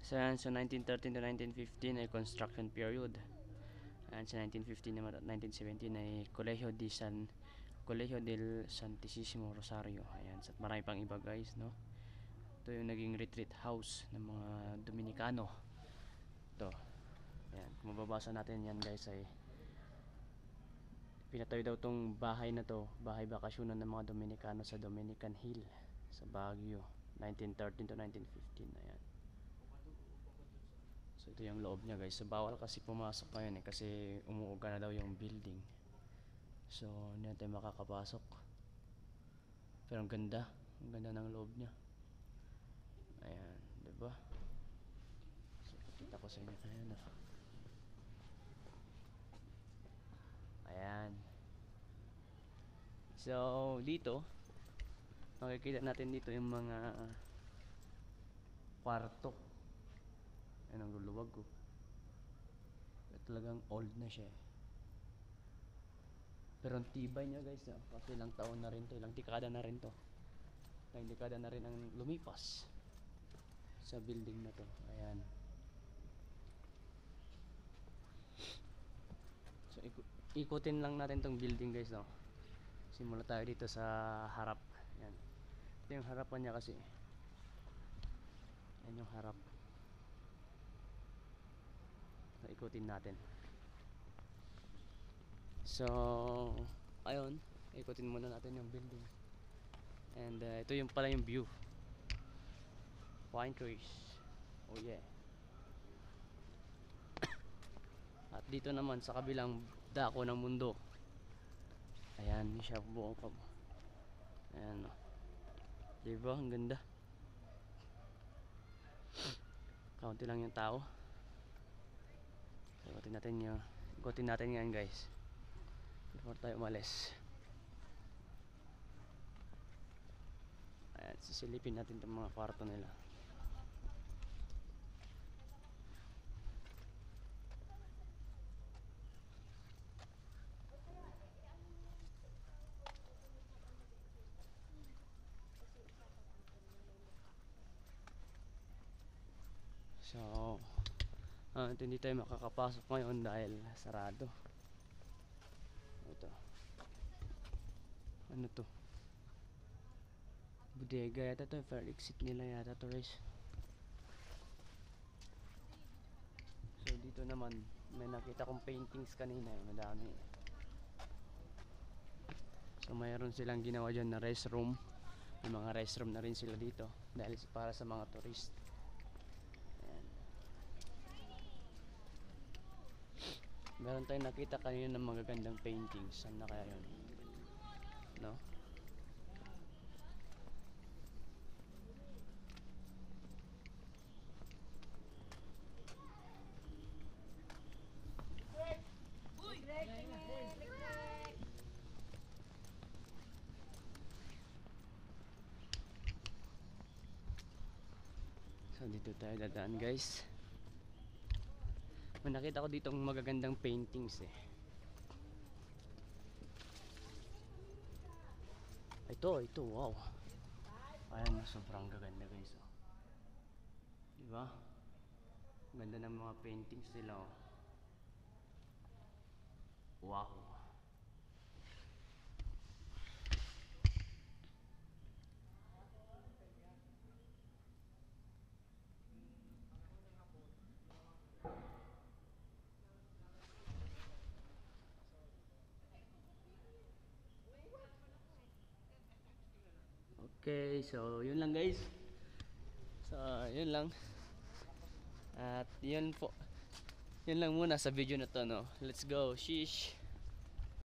So 1913 to 1915 ay construction period. And sa 1915 naman at 1917 ay Colegio del Santisimo Rosario. Ayan, at marami pang iba guys, no? Ito yung naging retreat house ng mga Dominicano. Ito. Ayan, kung mababasa natin yan guys ay pinatayo daw tong bahay na to, bahay bakasyonan ng mga Dominicano sa Dominican Hill sa Baguio, 1913 to 1915. Ayan. So ito yung loob niya guys. So bawal kasi pumasok ngayon kasi umuuga na daw yung building. So hindi natin makakapasok. Pero ang ganda. Ang ganda ng loob niya. Ayan, 'di ba? So pakita ko sa inyo. Ayan. Ayan. So dito makikita natin dito yung mga kwarto. Ayan ang luluwag ko. Talagang old na siya. Pero ang tibay niya guys, kasi ilang taon na rin to, ilang dekada na rin to. Ilang dekada na rin ang lumipas sa building na to. Ayan. So ikutin lang natin tong building guys, no. Simula tayo dito sa harap. Ayan. Ito yung harapan niya kasi. Ayan yung harap. So, ikutin natin. So ayun, ikutin muna natin yung building. And ito yung pala yung view. Pine trees. Oh yeah. At dito naman sa kabilang dako ng mundo. Ayan, siya buong kamo. Ayan, no. Diba? Ang ganda. Kaunti lang yung tao. Ikutin natin yan guys before tayo umalis. Ayan, sisilipin natin itong mga kwarto nila. So hindi tayo makakapasok ngayon dahil sarado. Ito. Ano to? Bodega yata to. Fire exit nila yata to guys. So dito naman may nakita kong paintings kanina, madami. So mayroon silang ginawa dyan na restroom. May mga restroom na rin sila dito dahil para sa mga tourist. Meron tayong nakita kanina ng magagandang paintings. Saan na kaya yun? No? So dito tayo dadaan guys. May nakita ko dito magagandang paintings eh. Ito, wow. Ayan, sobrang gaganda guys, oh. Diba? Ganda ng mga paintings nila, oh. Wow. Okay, so yun lang guys. So yun lang. At yun po. Yun lang muna sa video na to, no. Let's go. Sheesh.